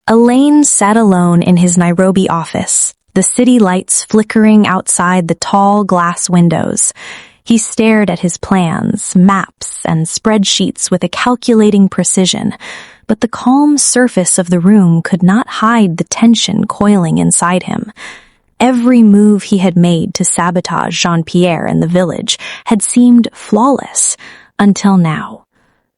Alain sat alone in his Nairobi office, the city lights flickering outside the tall glass windows. He stared at his plans, maps, and spreadsheets with a calculating precision, but the calm surface of the room could not hide the tension coiling inside him. Every move he had made to sabotage Jean-Pierre and the village had seemed flawless, until now.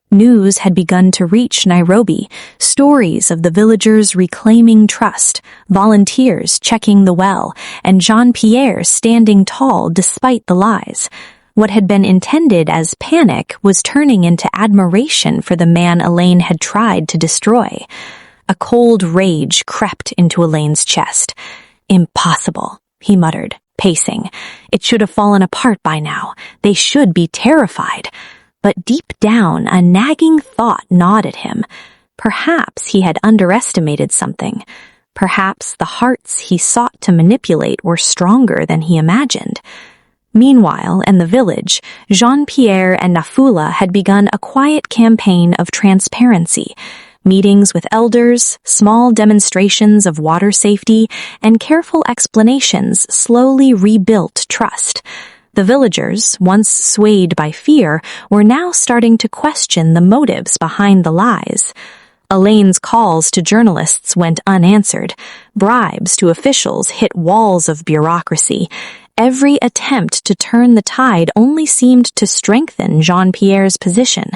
News had begun to reach Nairobi, stories of the villagers reclaiming trust, volunteers checking the well, and Jean-Pierre standing tall despite the lies. What had been intended as panic was turning into admiration for the man Alain had tried to destroy. A cold rage crept into Alain's chest. "Impossible," he muttered, pacing. "It should have fallen apart by now. They should be terrified." But deep down, a nagging thought gnawed at him. Perhaps he had underestimated something. Perhaps the hearts he sought to manipulate were stronger than he imagined. Meanwhile, in the village, Jean-Pierre and Nafula had begun a quiet campaign of transparency. Meetings with elders, small demonstrations of water safety, and careful explanations slowly rebuilt trust. The villagers, once swayed by fear, were now starting to question the motives behind the lies. Alain's calls to journalists went unanswered. Bribes to officials hit walls of bureaucracy. Every attempt to turn the tide only seemed to strengthen Jean-Pierre's position.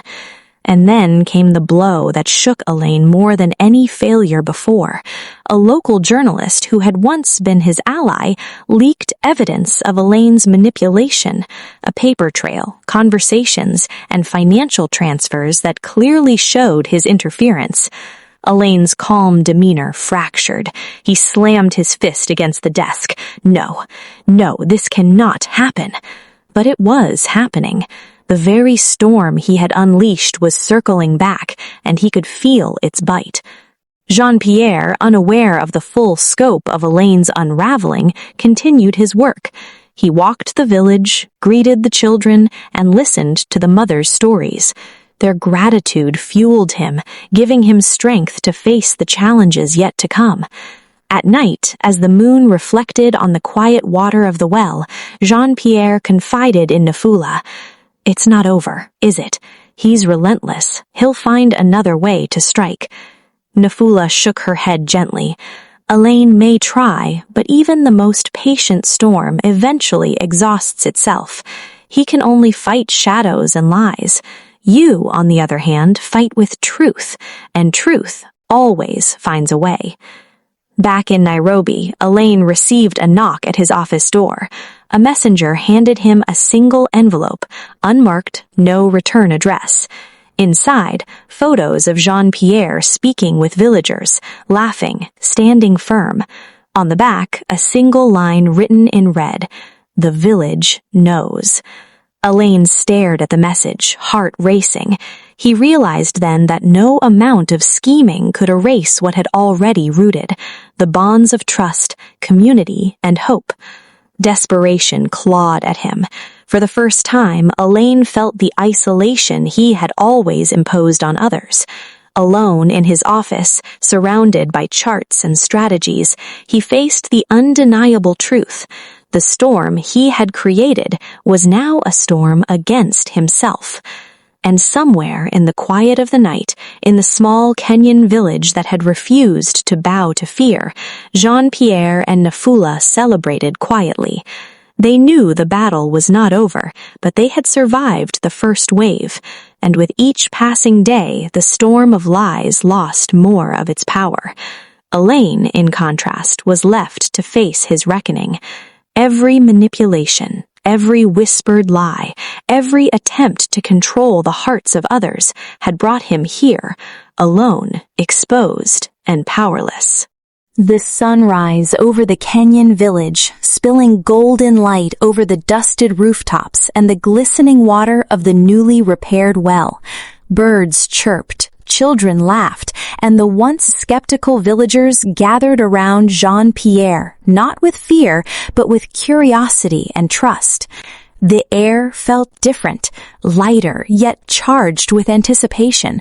And then came the blow that shook Alain more than any failure before. A local journalist who had once been his ally leaked evidence of Alain's manipulation, a paper trail, conversations, and financial transfers that clearly showed his interference. Alain's calm demeanor fractured. He slammed his fist against the desk. No, this cannot happen. But it was happening. The very storm he had unleashed was circling back, and he could feel its bite. Jean-Pierre, unaware of the full scope of Alain's unraveling, continued his work. He walked the village, greeted the children, and listened to the mothers' stories. Their gratitude fueled him, giving him strength to face the challenges yet to come. At night, as the moon reflected on the quiet water of the well, Jean-Pierre confided in Nafula. "It's not over, is it? He's relentless. He'll find another way to strike." Nafula shook her head gently. "Alain may try, but even the most patient storm eventually exhausts itself. He can only fight shadows and lies. You, on the other hand, fight with truth, and truth always finds a way." Back in Nairobi, Alain received a knock at his office door. A messenger handed him a single envelope, unmarked, no return address. Inside, photos of Jean-Pierre speaking with villagers, laughing, standing firm. On the back, a single line written in red, "The village knows." Alain stared at the message, heart racing. He realized then that no amount of scheming could erase what had already rooted, the bonds of trust, community, and hope. Desperation clawed at him. For the first time, Alain felt the isolation he had always imposed on others. Alone in his office, surrounded by charts and strategies, he faced the undeniable truth. The storm he had created was now a storm against himself. And somewhere in the quiet of the night, in the small Kenyan village that had refused to bow to fear, Jean-Pierre and Nafula celebrated quietly. They knew the battle was not over, but they had survived the first wave, and with each passing day, the storm of lies lost more of its power. Alain, in contrast, was left to face his reckoning. Every manipulation, every whispered lie, every attempt to control the hearts of others had brought him here, alone, exposed, and powerless. The sunrise over the Kenyan village, spilling golden light over the dusted rooftops and the glistening water of the newly repaired well. Birds chirped, children laughed, and the once skeptical villagers gathered around Jean-Pierre, not with fear, but with curiosity and trust. The air felt different, lighter, yet charged with anticipation.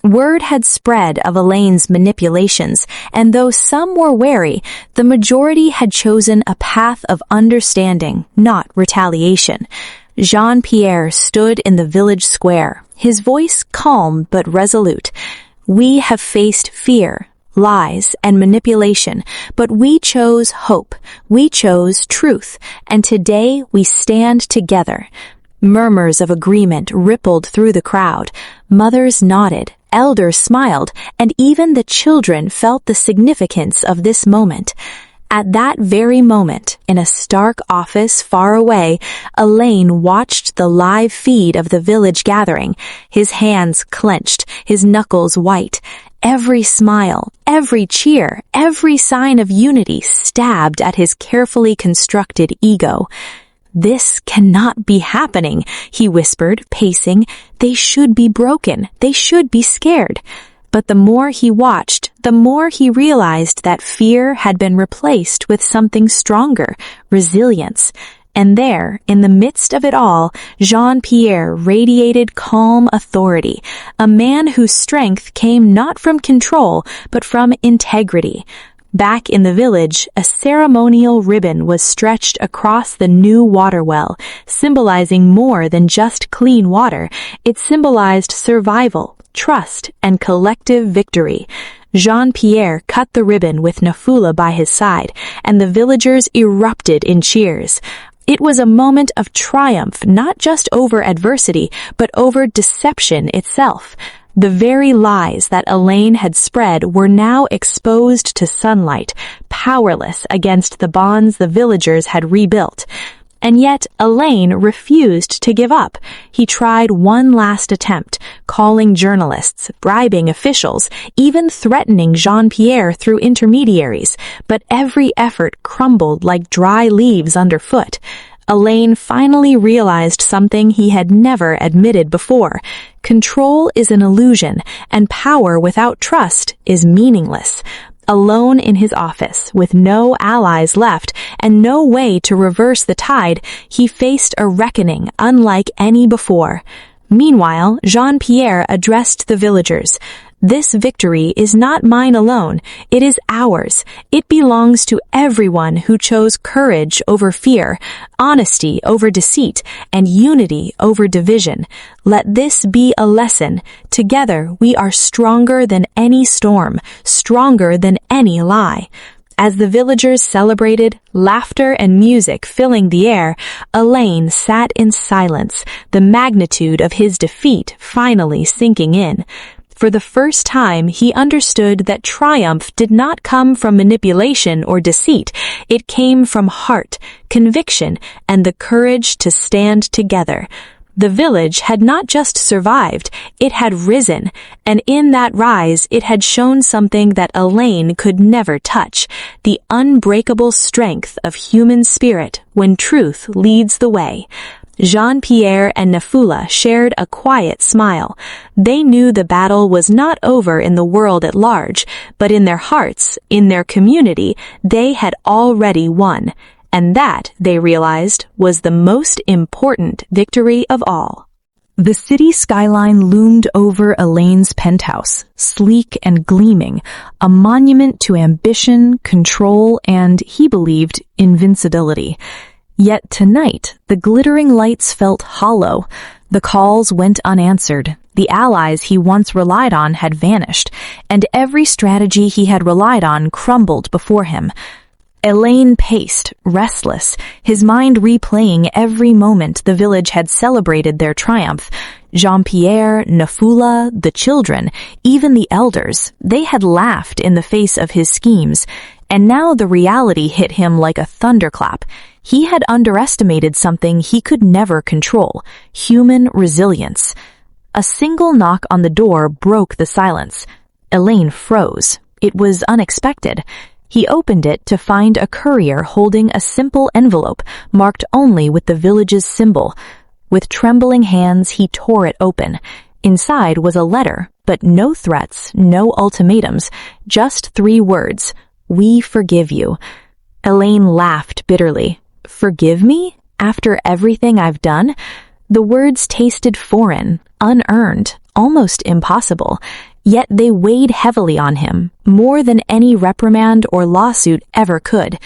Word had spread of Alain's manipulations, and though some were wary, the majority had chosen a path of understanding, not retaliation. Jean-Pierre stood in the village square, his voice calm but resolute. "We have faced fear, lies, and manipulation, but we chose hope, we chose truth, and today we stand together." Murmurs of agreement rippled through the crowd. Mothers nodded, elders smiled, and even the children felt the significance of this moment. At that very moment, in a stark office far away, Alain watched the live feed of the village gathering, his hands clenched, his knuckles white. Every smile, every cheer, every sign of unity stabbed at his carefully constructed ego. "This cannot be happening," he whispered, pacing. "They should be broken. They should be scared." But the more he watched, the more he realized that fear had been replaced with something stronger, resilience. And there, in the midst of it all, Jean-Pierre radiated calm authority, a man whose strength came not from control, but from integrity. Back in the village, a ceremonial ribbon was stretched across the new water well, symbolizing more than just clean water. It symbolized survival, trust, and collective victory. Jean-Pierre cut the ribbon with Nafula by his side, and the villagers erupted in cheers. It was a moment of triumph, not just over adversity, but over deception itself. The very lies that Alain had spread were now exposed to sunlight, powerless against the bonds the villagers had rebuilt. And yet Alain refused to give up. He tried one last attempt, calling journalists, bribing officials, even threatening Jean-Pierre through intermediaries, but every effort crumbled like dry leaves underfoot. Alain finally realized something he had never admitted before. Control is an illusion, and power without trust is meaningless. Alone in his office, with no allies left and no way to reverse the tide, he faced a reckoning unlike any before. Meanwhile, Jean-Pierre addressed the villagers. "This victory is not mine alone. It is ours. It belongs to everyone who chose courage over fear, honesty over deceit, and unity over division. Let this be a lesson. Together we are stronger than any storm, stronger than any lie." As the villagers celebrated, laughter and music filling the air, Alain sat in silence, the magnitude of his defeat finally sinking in. For the first time, he understood that triumph did not come from manipulation or deceit. It came from heart, conviction, and the courage to stand together. The village had not just survived, it had risen, and in that rise it had shown something that Alain could never touch, the unbreakable strength of human spirit when truth leads the way. Jean-Pierre and Nafula shared a quiet smile. They knew the battle was not over in the world at large, but in their hearts, in their community, they had already won. And that, they realized, was the most important victory of all. The city skyline loomed over Alain's penthouse, sleek and gleaming, a monument to ambition, control, and, he believed, invincibility. Yet tonight, the glittering lights felt hollow. The calls went unanswered. The allies he once relied on had vanished, and every strategy he had relied on crumbled before him. Alain paced, restless, his mind replaying every moment the village had celebrated their triumph. Jean-Pierre, Nafula, the children, even the elders, they had laughed in the face of his schemes, and now the reality hit him like a thunderclap. He had underestimated something he could never control, human resilience. A single knock on the door broke the silence. Alain froze. It was unexpected. He opened it to find a courier holding a simple envelope marked only with the village's symbol. With trembling hands, he tore it open. Inside was a letter, but no threats, no ultimatums, just 3 words: "We forgive you." Alain laughed bitterly. "Forgive me? After everything I've done?" The words tasted foreign, unearned, almost impossible. Yet they weighed heavily on him, more than any reprimand or lawsuit ever could.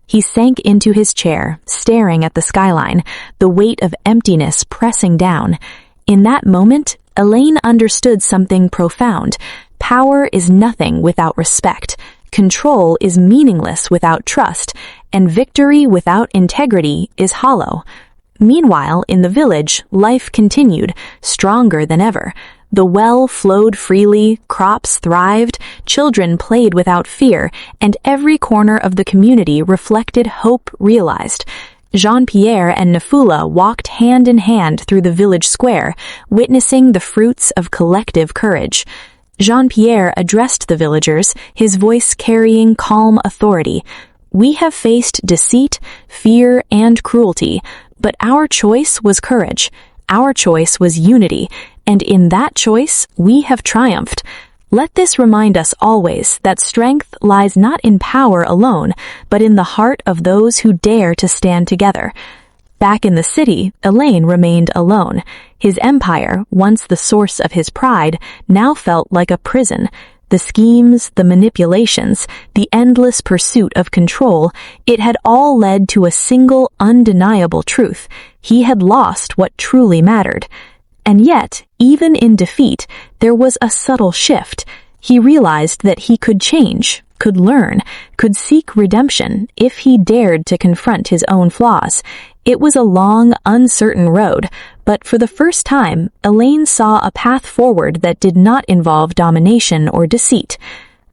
He sank into his chair, staring at the skyline, the weight of emptiness pressing down. In that moment, Alain understood something profound. Power is nothing without respect. Control is meaningless without trust, and victory without integrity is hollow. Meanwhile, in the village, life continued, stronger than ever. The well flowed freely, crops thrived, children played without fear, and every corner of the community reflected hope realized. Jean-Pierre and Nafula walked hand in hand through the village square, witnessing the fruits of collective courage. Jean-Pierre addressed the villagers, his voice carrying calm authority. "We have faced deceit, fear, and cruelty, but our choice was courage. Our choice was unity, and in that choice, we have triumphed. Let this remind us always that strength lies not in power alone, but in the heart of those who dare to stand together." Back in the city, Alain remained alone. His empire, once the source of his pride, now felt like a prison. The schemes, the manipulations, the endless pursuit of control, it had all led to a single undeniable truth. He had lost what truly mattered. And yet, even in defeat, there was a subtle shift. He realized that he could change, could learn, could seek redemption if he dared to confront his own flaws. It was a long, uncertain road, but for the first time, Alain saw a path forward that did not involve domination or deceit.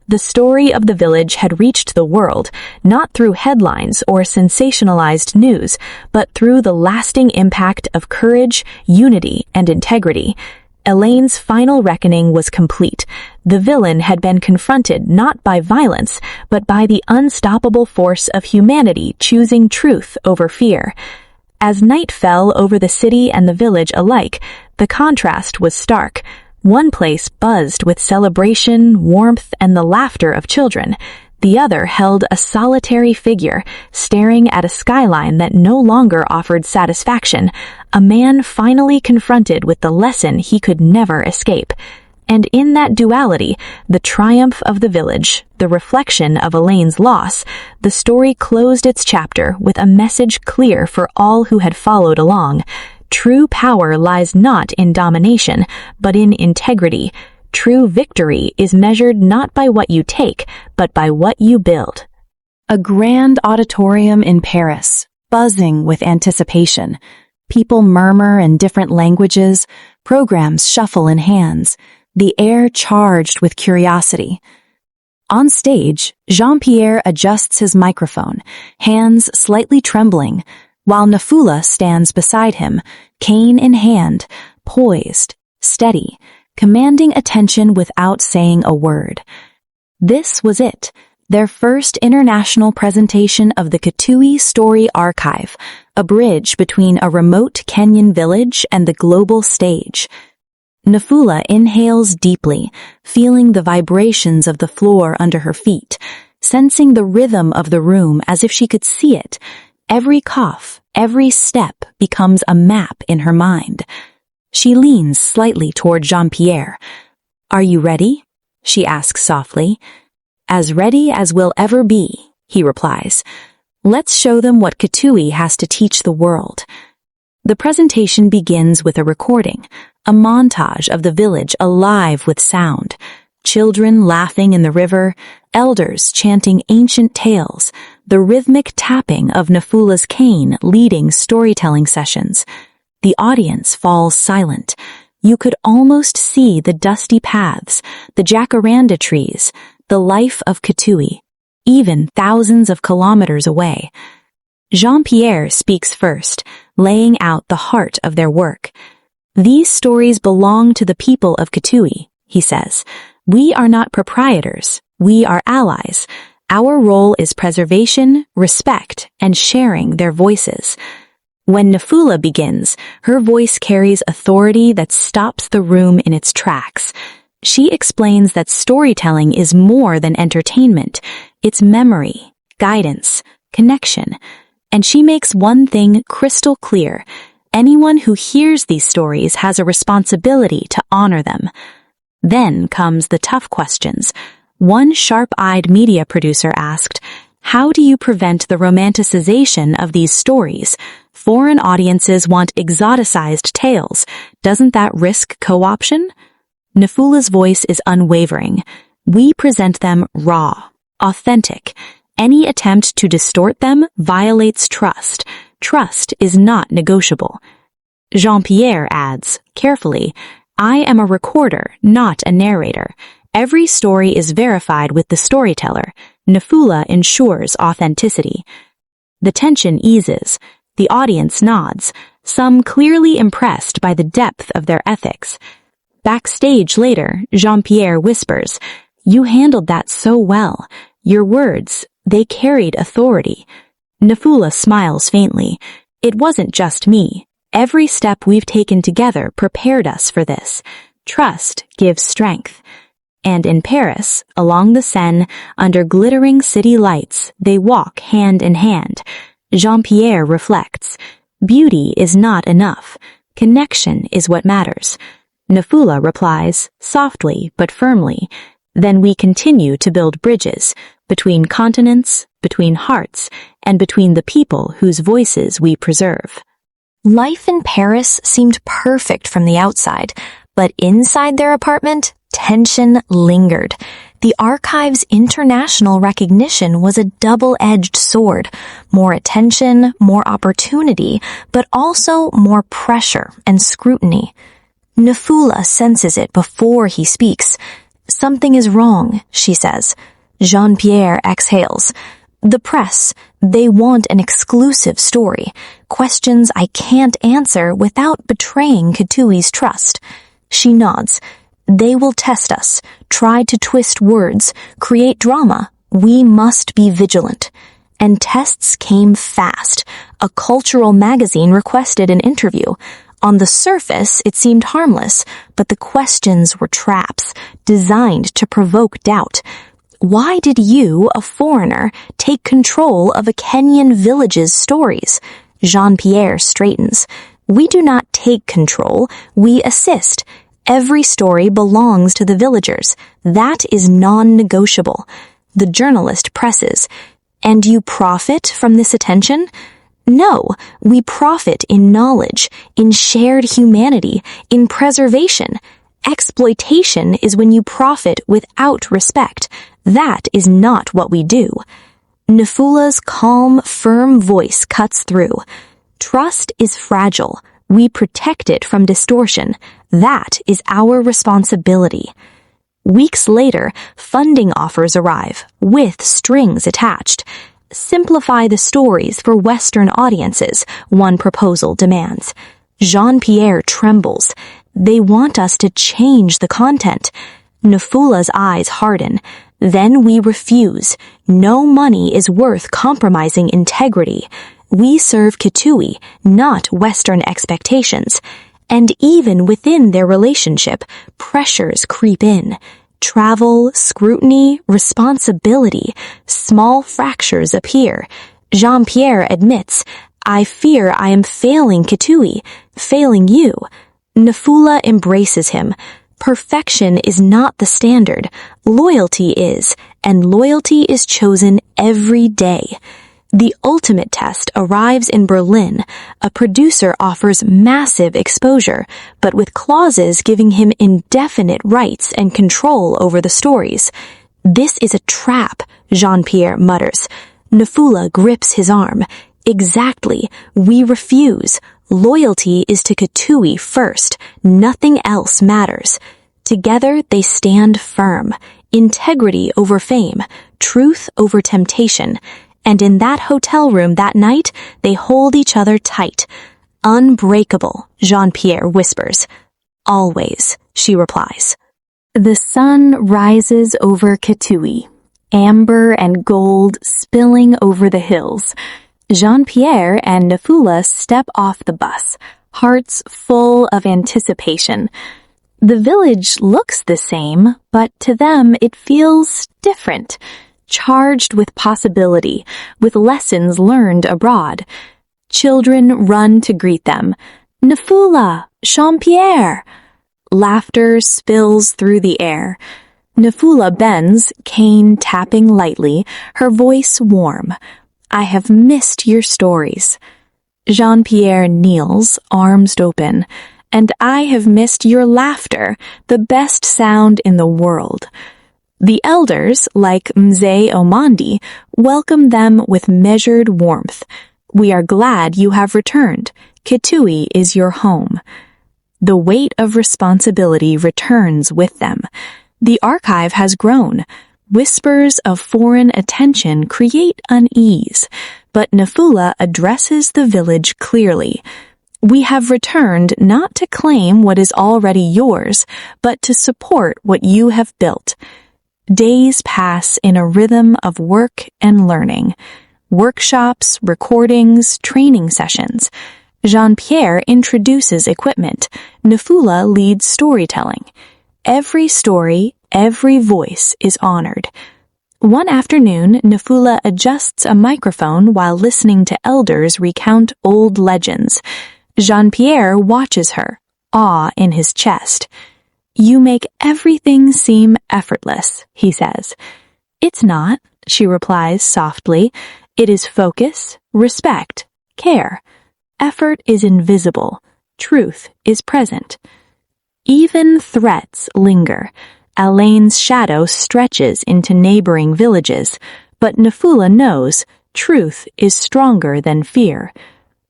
The story of the village had reached the world, not through headlines or sensationalized news, but through the lasting impact of courage, unity, and integrity. Alain's final reckoning was complete. The villain had been confronted not by violence, but by the unstoppable force of humanity choosing truth over fear. As night fell over the city and the village alike, the contrast was stark. One place buzzed with celebration, warmth, and the laughter of children. The other held a solitary figure, staring at a skyline that no longer offered satisfaction, a man finally confronted with the lesson he could never escape. And in that duality, the triumph of the village, the reflection of Alain's loss, the story closed its chapter with a message clear for all who had followed along. True power lies not in domination, but in integrity. True victory is measured not by what you take, but by what you build. A grand auditorium in Paris, buzzing with anticipation. People murmur in different languages, programs shuffle in hands, the air charged with curiosity. On stage, Jean-Pierre adjusts his microphone, hands slightly trembling, while Nafula stands beside him, cane in hand, poised, steady, commanding attention without saying a word. This was it, their first international presentation of the Kitui Story Archive, a bridge between a remote Kenyan village and the global stage. Nafula inhales deeply, feeling the vibrations of the floor under her feet, sensing the rhythm of the room as if she could see it. Every cough, every step becomes a map in her mind. She leans slightly toward Jean-Pierre. "Are you ready?" she asks softly. "As ready as we'll ever be," he replies. "Let's show them what Kitui has to teach the world." The presentation begins with a recording, a montage of the village alive with sound. Children laughing in the river, elders chanting ancient tales, the rhythmic tapping of Nafula's cane leading storytelling sessions. The audience falls silent. You could almost see the dusty paths, the jacaranda trees, the life of Kitui, even thousands of kilometers away. Jean-Pierre speaks first, laying out the heart of their work. "These stories belong to the people of Kitui," he says. "We are not proprietors. We are allies. Our role is preservation, respect, and sharing their voices." When Nafula begins, her voice carries authority that stops the room in its tracks. She explains that storytelling is more than entertainment. It's memory, guidance, connection. And she makes one thing crystal clear. Anyone who hears these stories has a responsibility to honor them. Then comes the tough questions. One sharp-eyed media producer asked, "How do you prevent the romanticization of these stories? Foreign audiences want exoticized tales. Doesn't that risk co-option?" Nafula's voice is unwavering. We present them raw, authentic. Any attempt to distort them violates trust. Trust is not negotiable. Jean-Pierre adds, carefully, "I am a recorder, not a narrator. Every story is verified with the storyteller. Nafula ensures authenticity." The tension eases. The audience nods, some clearly impressed by the depth of their ethics. Backstage later, Jean-Pierre whispers, "You handled that so well. Your words, they carried authority." Nafula smiles faintly. "It wasn't just me. Every step we've taken together prepared us for this. Trust gives strength." And in Paris, along the Seine, under glittering city lights, they walk hand in hand. Jean-Pierre reflects, "Beauty is not enough. Connection is what matters." Nafula replies, softly but firmly, "Then we continue to build bridges between continents, between hearts, and between the people whose voices we preserve." Life in Paris seemed perfect from the outside, but inside their apartment, tension lingered. The archive's international recognition was a double-edged sword. More attention, more opportunity, but also more pressure and scrutiny. Nafula senses it before he speaks. "Something is wrong," she says. Jean-Pierre exhales. "The press, they want an exclusive story. Questions I can't answer without betraying Katui's trust." She nods. "They will test us, try to twist words, create drama. We must be vigilant." And tests came fast. A cultural magazine requested an interview. On the surface, it seemed harmless, but the questions were traps, designed to provoke doubt. Why did you, a foreigner, take control of a Kenyan village's stories? Jean-Pierre straightens. "We do not take control, we assist. Every story belongs to the villagers. That is non-negotiable." The journalist presses. "And you profit from this attention?" "No, we profit in knowledge, in shared humanity, in preservation. Exploitation is when you profit without respect. That is not what we do." Nafula's calm, firm voice cuts through. "Trust is fragile. We protect it from distortion. That is our responsibility." Weeks later, funding offers arrive, with strings attached. "Simplify the stories for Western audiences," one proposal demands. Jean-Pierre trembles. "They want us to change the content." Nafula's eyes harden. "Then we refuse. No money is worth compromising integrity. We serve Kitui, not Western expectations." And even within their relationship, pressures creep in. Travel, scrutiny, responsibility, small fractures appear. Jean-Pierre admits, "I fear I am failing Kitui, failing you." Nafula embraces him. Perfection is not the standard. Loyalty is, and loyalty is chosen every day. The ultimate test arrives in Berlin. A producer offers massive exposure, but with clauses giving him indefinite rights and control over the stories. "This is a trap," Jean-Pierre mutters. Nafula grips his arm. "Exactly. We refuse. Loyalty is to Kitui first. Nothing else matters." Together they stand firm. Integrity over fame. Truth over temptation. And in that hotel room that night, they hold each other tight. "Unbreakable," Jean-Pierre whispers. "Always," she replies. The sun rises over Kitui, amber and gold spilling over the hills. Jean-Pierre and Nafula step off the bus, hearts full of anticipation. The village looks the same, but to them it feels different. Charged with possibility, with lessons learned abroad. Children run to greet them. "Nafula! Jean-Pierre!" Laughter spills through the air. Nafula bends, cane tapping lightly, her voice warm. I have missed your stories. Jean-Pierre kneels, arms open. And I have missed your laughter, the best sound in the world. The elders, like Mzee Omandi, welcome them with measured warmth. We are glad you have returned. Kitui is your home. The weight of responsibility returns with them. The archive has grown. Whispers of foreign attention create unease, but Nafula addresses the village clearly. We have returned not to claim what is already yours, but to support what you have built. Days pass in a rhythm of work and learning. Workshops, recordings, training sessions. Jean-Pierre introduces equipment. Nafula leads storytelling. Every story, every voice is honored. One afternoon, Nafula adjusts a microphone while listening to elders recount old legends. Jean-Pierre watches her, awe in his chest. You make everything seem effortless, he says. It's not, she replies softly. It is focus, respect, care. Effort is invisible. Truth is present. Even threats linger. Alain's shadow stretches into neighboring villages, but Nafula knows truth is stronger than fear.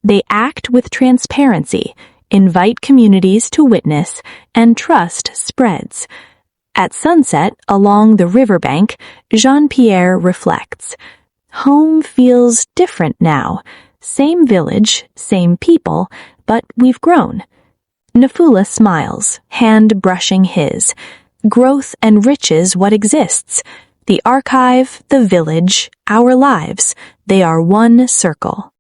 They act with transparency, invite communities to witness, and trust spreads. At sunset, along the riverbank, Jean-Pierre reflects. Home feels different now. Same village, same people, but we've grown. Nafula smiles, hand brushing his. Growth enriches what exists. The archive, the village, our lives, they are one circle.